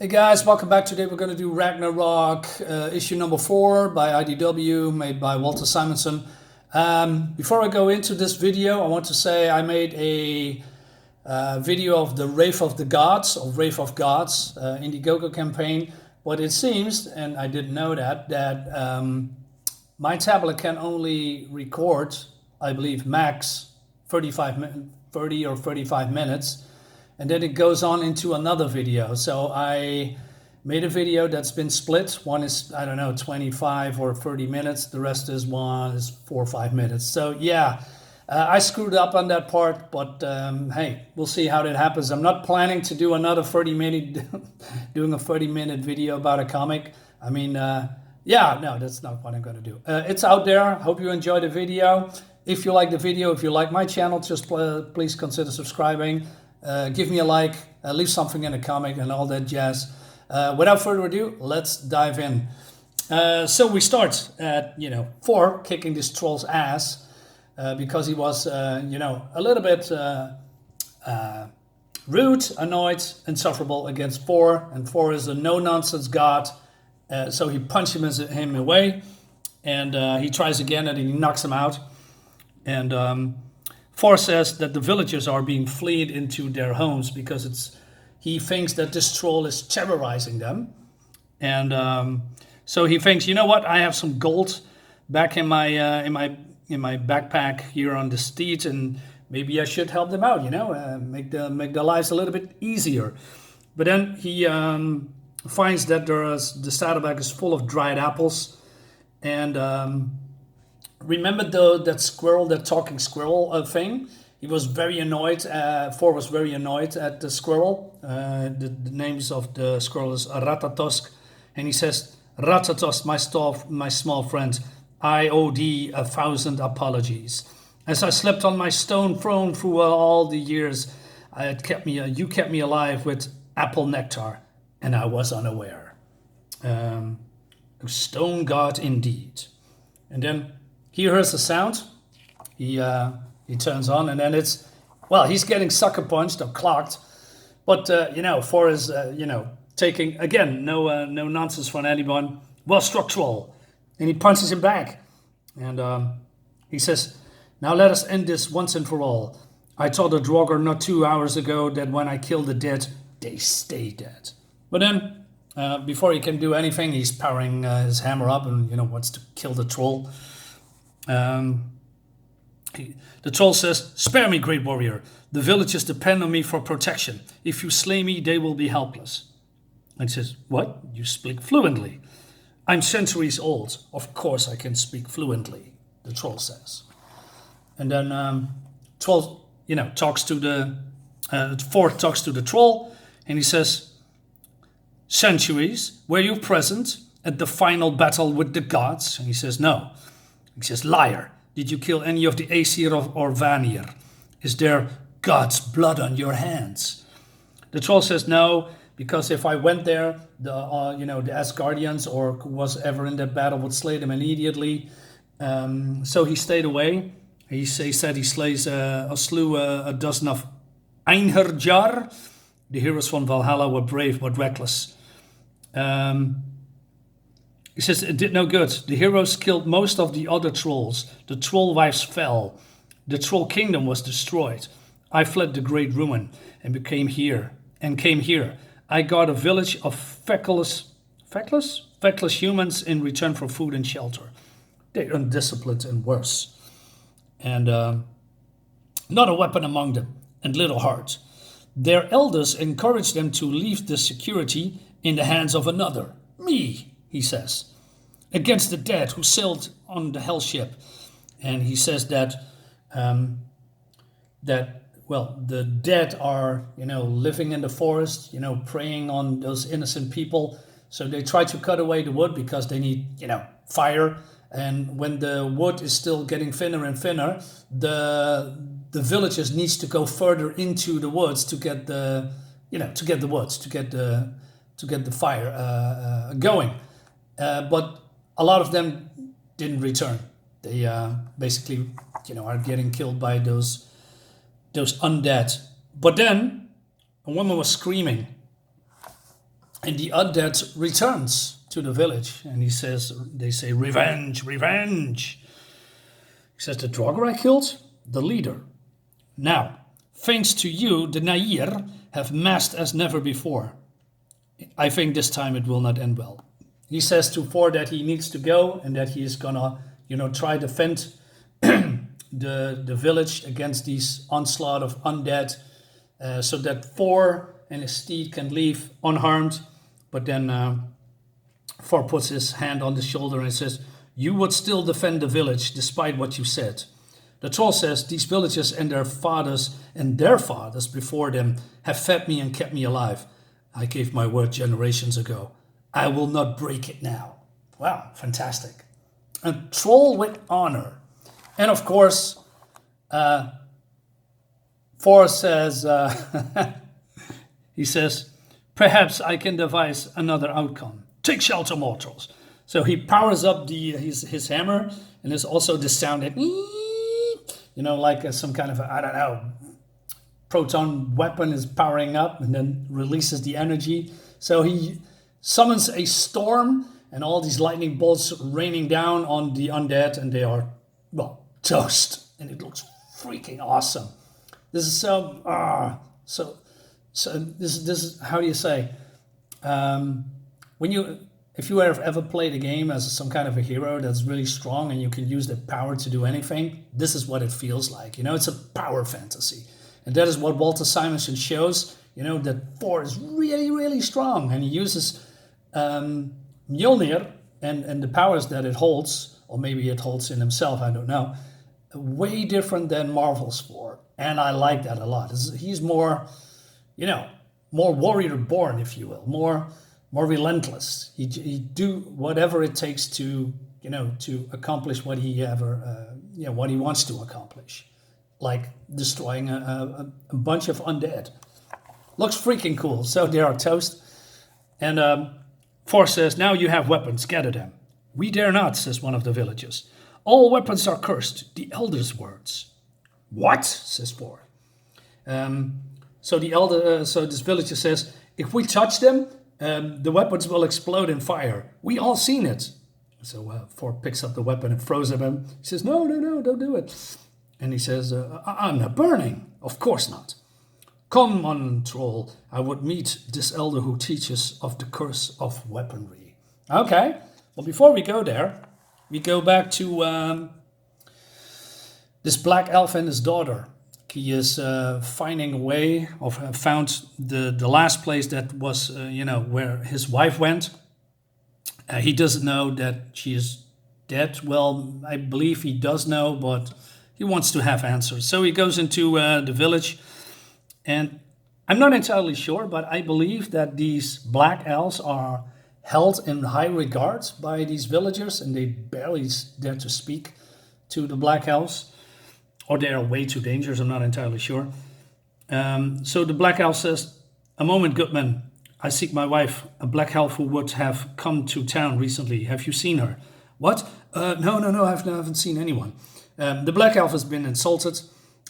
Hey guys, welcome back. Today we're going to do Ragnarok, issue number 4 by IDW, made by Walter Simonson. Before I go into this video, I want to say I made a video of the Wrath of the Gods, or Wrath of Gods, Indiegogo campaign. But it seems, and I didn't know that my tablet can only record, I believe, max 30 or 35 minutes. And then it goes on into another video. So I made a video that's been split. One is, I don't know, 25 or 30 minutes. The rest is 4 or 5 minutes. So yeah, I screwed up on that part, but hey, we'll see how that happens. I'm not planning to do another 30 minute video about a comic. I mean, yeah, no, that's not what I'm gonna do. It's out there. Hope you enjoyed the video. If you like the video, if you like my channel, just please consider subscribing. Give me a like, leave something in a comment and all that jazz. Without further ado, let's dive in. So we start at, Thor kicking this troll's ass because he was, a little bit rude, annoyed, insufferable against Thor. And Thor is a no-nonsense god. So he punches him away and he tries again and he knocks him out. And Thor says that the villagers are being fled into their homes because he thinks that this troll is terrorizing them. And so he thinks, you know what, I have some gold back in my backpack here on the steed, and maybe I should help them out, make their lives a little bit easier. But then he finds that the saddlebag is full of dried apples. And remember that squirrel, that talking squirrel thing? He was very annoyed. Thor was very annoyed at the squirrel. The names of the squirrel is Ratatosk. And he says, Ratatosk, my small friend, I owe thee 1,000 apologies. As I slept on my stone throne through all the years, you kept me alive with apple nectar, and I was unaware. A stone god indeed. And then he hears the sound, he turns on, and then he's getting sucker punched or clocked. But, Thor is, taking, again, no nonsense from anyone. Well struck, troll. And he punches him back. And he says, now let us end this once and for all. I told a Draugr not 2 hours ago that when I kill the dead, they stay dead. But then, before he can do anything, he's powering his hammer up and, wants to kill the troll. The troll says, spare me, great warrior. The villagers depend on me for protection. If you slay me, they will be helpless. And he says, what? You speak fluently. I'm centuries old. Of course I can speak fluently, the troll says. And then Thor talks to the troll, and he says, centuries, were you present at the final battle with the gods? And he says, no. He says, liar, did you kill any of the Aesir or Vanir? Is there God's blood on your hands? The troll says, no, because if I went there, the Asgardians or who was ever in that battle would slay them immediately. So he stayed away. He said he slew a dozen of Einherjar. The heroes from Valhalla were brave but reckless. He says it did no good. The heroes killed most of the other trolls. The troll wives fell. The troll kingdom was destroyed. I fled the great ruin and came here. I got a village of feckless humans in return for food and shelter. They're undisciplined and worse. And not a weapon among them, and little heart. Their elders encouraged them to leave the security in the hands of another. Me, he says, against the dead who sailed on the hell ship. And he says that the dead are, living in the forest, preying on those innocent people. So they try to cut away the wood because they need, fire. And when the wood is still getting thinner and thinner, the villagers needs to go further into the woods to get the fire going. But a lot of them didn't return. They basically, are getting killed by those undead. But then a woman was screaming, And the undead returns to the village, and they say, revenge, revenge. He says, the Draugr I killed, the leader. Now, thanks to you, the Nair have massed as never before. I think this time it will not end well. He says to Thor that he needs to go and that he is gonna, try to defend the village against these onslaught of undead, so that Thor and his steed can leave unharmed. But then Thor puts his hand on the shoulder and says, you would still defend the village despite what you said. The troll says, these villagers and their fathers before them have fed me and kept me alive. I gave my word generations ago. I will not break it now. Wow, fantastic. A troll with honor. And of course, Thor says, he says, perhaps I can devise another outcome. Take shelter, mortals. So he powers up his hammer, and there's also the sound that, like some kind of, I don't know, proton weapon is powering up and then releases the energy. So he summons a storm and all these lightning bolts raining down on the undead, and they are, toast. And it looks freaking awesome. This is so this is, how do you say, if you have ever played a game as some kind of a hero that's really strong and you can use that power to do anything, this is what it feels like. It's a power fantasy. And that is what Walter Simonson shows, that Thor is really, really strong. And he uses Mjolnir and the powers that it holds, or maybe it holds in himself, I don't know, way different than Marvel's Thor. And I like that a lot. He's more, more warrior born, if you will, more relentless. He do whatever it takes to accomplish what he what he wants to accomplish, like destroying a bunch of undead. Looks freaking cool. So they are toast, and Thor says, "Now you have weapons. Gather them." "We dare not," says one of the villagers. "All weapons are cursed. The Elder's words." "What?" says Thor. So this villager says, "If we touch them, the weapons will explode in fire. We all seen it." So Thor picks up the weapon and throws it at him. He says, no, don't do it. And he says, I'm not burning. Of course not. "Come on, troll. I would meet this elder who teaches of the curse of weaponry." Okay. Well, before we go there, we go back to this black elf and his daughter. He is finding a way, or found the last place that was, where his wife went. He doesn't know that she is dead. Well, I believe he does know, but he wants to have answers. So he goes into the village, and I'm not entirely sure, but I believe that these black elves are held in high regard by these villagers, and they barely dare to speak to the black elves. Or they are way too dangerous, I'm not entirely sure. So the black elf says, "A moment, goodman. I seek my wife, a black elf who would have come to town recently. Have you seen her?" "What? No, I haven't seen anyone." "The black elf has been insulted.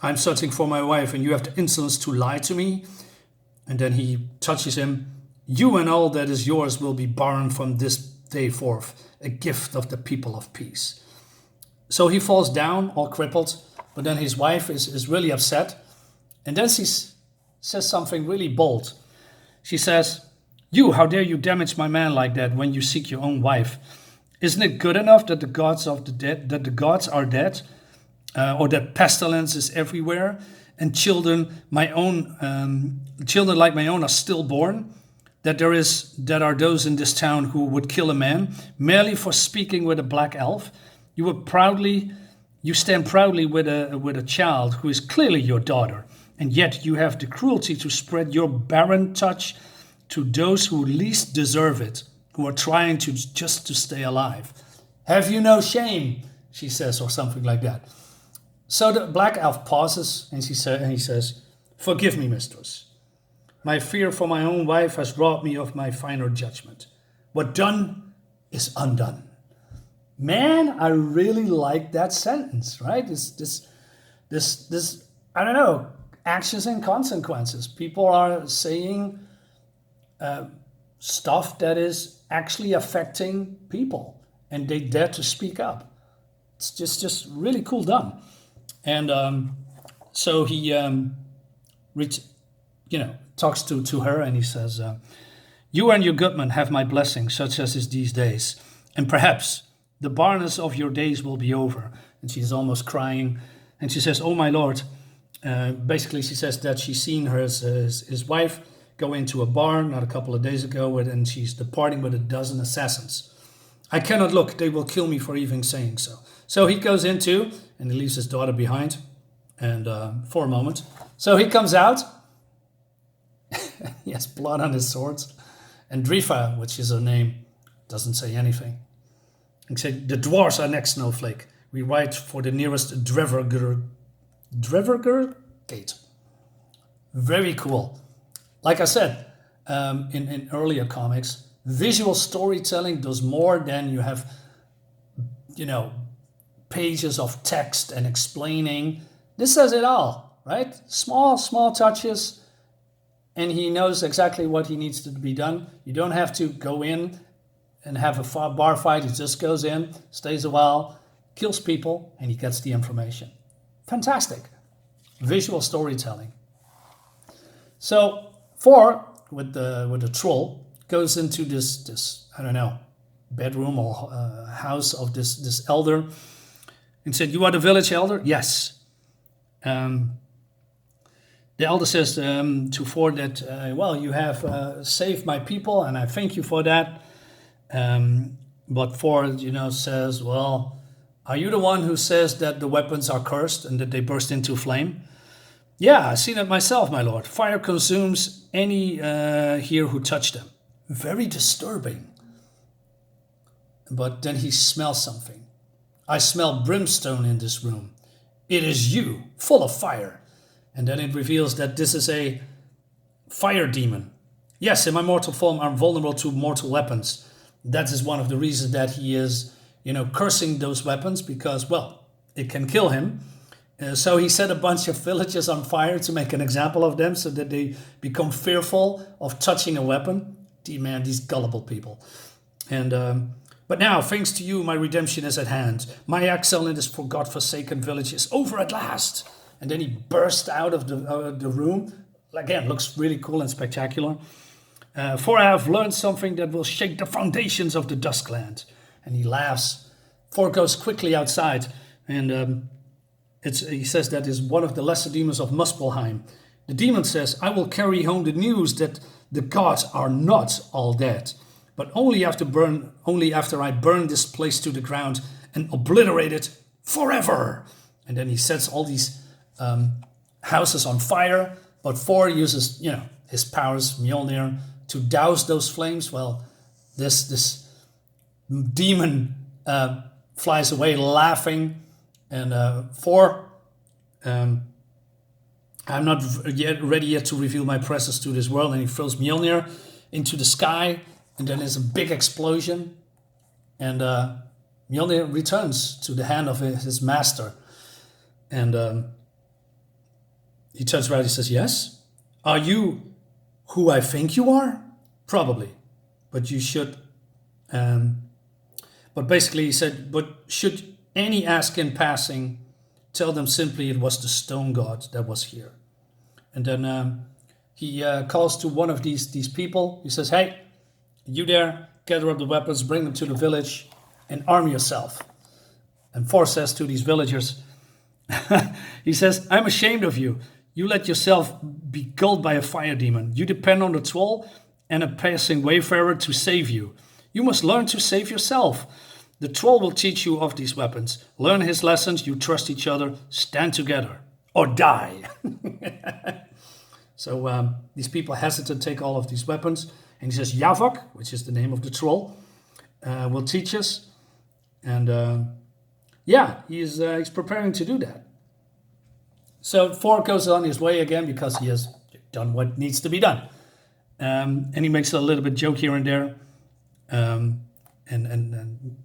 I'm searching for my wife, and you have the insolence to lie to me." And then he touches him. "You and all that is yours will be borrowed from this day forth, a gift of the people of peace." So he falls down, all crippled. But then his wife is really upset. And then she says something really bold. She says, how dare you damage my man like that when you seek your own wife? Isn't it good enough that the gods are dead? Or that pestilence is everywhere? And children like my own are stillborn? That are those in this town who would kill a man merely for speaking with a black elf? You stand proudly with a child who is clearly your daughter, and yet you have the cruelty to spread your barren touch to those who least deserve it, who are trying to stay alive. Have you no shame? She says, or something like that. So the black elf pauses, and he says, "Forgive me, mistress. My fear for my own wife has robbed me of my finer judgment. What done is undone." Man, I really like that sentence, right? This, I don't know, actions and consequences. People are saying, stuff that is actually affecting people, and they dare to speak up. It's just really cool done. And so he talks to her, and he says, "You and your goodman have my blessing, such as is these days, and perhaps the barrenness of your days will be over." And she's almost crying, and she says, "Oh my lord." Basically, she says that she's seen his wife go into a barn not a couple of days ago, and she's departing with a dozen assassins. "I cannot look; they will kill me for even saying so." So he goes into, and he leaves his daughter behind, and for a moment. So he comes out. He has blood on his swords, and Drifa, which is her name, doesn't say anything. He said, "The dwarves are next, Snowflake. We ride for the nearest Dreverger gate." Very cool. Like I said, in earlier comics, visual storytelling does more than you have, pages of text and explaining. This says it all, right? Small touches, and he knows exactly what he needs to be done. You don't have to go in and have a bar fight. He just goes in, stays a while, kills people, and he gets the information. Fantastic. Visual storytelling. So Thor, with the troll, goes into this bedroom or house of this elder, and said, "You are the village elder?" "Yes." The elder says to Thor that, "You have saved my people, and I thank you for that." But Thor, says, "Well, are you the one who says that the weapons are cursed and that they burst into flame?" "Yeah, I've seen it myself, my lord. Fire consumes any here who touch them. Very disturbing." But then he smells something. "I smell brimstone in this room. It is you, full of fire." And then it reveals that this is a fire demon. "Yes, in my mortal form, I'm vulnerable to mortal weapons." That is one of the reasons that he is, cursing those weapons, because, it can kill him. So he set a bunch of villagers on fire to make an example of them, so that they become fearful of touching a weapon. These gullible people. And but now, thanks to you, my redemption is at hand. My exile in this God-forsaken village is over at last. And then he burst out of the room. Again, looks really cool and spectacular. "For I have learned something that will shake the foundations of the Duskland." And he laughs. Thor goes quickly outside, and he says that is one of the lesser demons of Muspelheim. The demon says, "I will carry home the news that the gods are not all dead, but only after I burn this place to the ground and obliterate it forever." And then he sets all these houses on fire, but Thor uses, his powers, Mjolnir, to douse those flames. Well, this demon flies away laughing, and Thor, "I'm not ready yet to reveal my presence to this world," and he throws Mjolnir into the sky, and then there's a big explosion, and Mjolnir returns to the hand of his master, and he turns around and says, "Yes? Are you who I think you are? Probably. But you should..." But basically he said, "But should any ask in passing, tell them simply it was the stone god that was here." And then he calls to one of these people. He says, "Hey, you there, gather up the weapons, bring them to the village, and arm yourself." And Thor says to these villagers, he says, "I'm ashamed of you. You let yourself be gulled by a fire demon. You depend on the troll and a passing wayfarer to save you. You must learn to save yourself. The troll will teach you of these weapons. Learn his lessons. You trust each other. Stand together or die." So these people hesitate to take all of these weapons. And he says, "Javok," which is the name of the troll, will teach us. And he's preparing to do that. So Thor goes on his way again because he has done what needs to be done. And he makes a little bit joke here and there. And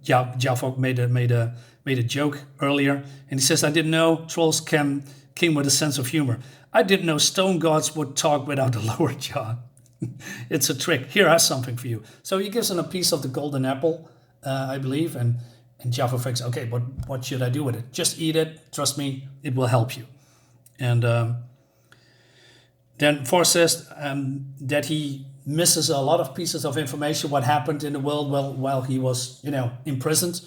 Javok made a joke earlier. And he says, "I didn't know trolls came with a sense of humor. I didn't know stone gods would talk without a lower jaw." It's a trick. Here, I have something for you. So he gives him a piece of the golden apple, I believe, and Jaffa thinks, okay, but what should I do with it? Just eat it. Trust me, it will help you. And then Thor says that he misses a lot of pieces of information, what happened in the world while he was, imprisoned.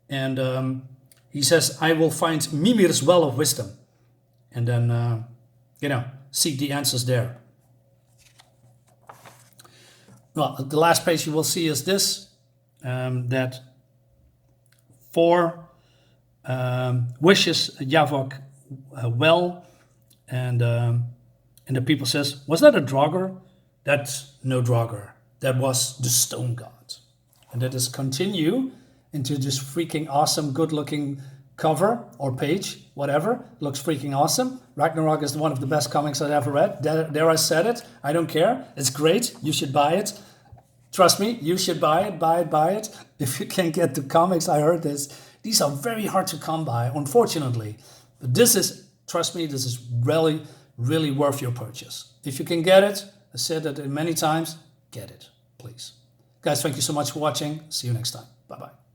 And he says, I will find Mimir's well of wisdom. And then, seek the answers there. Well, the last page you will see is this, that Thor wishes Javok well, and the people says, was that a Draugr? That's no Draugr. That was the stone god. And that is continue into this freaking awesome, good-looking cover or page, whatever. Looks freaking awesome. Ragnarok is one of the best comics I've ever read. There I said it. I don't care. It's great. You should buy it. Trust me, you should buy it, buy it. If you can't get the comics, I heard this. These are very hard to come by, unfortunately. But this is, trust me, this is really, really worth your purchase. If you can get it, I said that many times, get it, please. Guys, thank you so much for watching. See you next time. Bye-bye.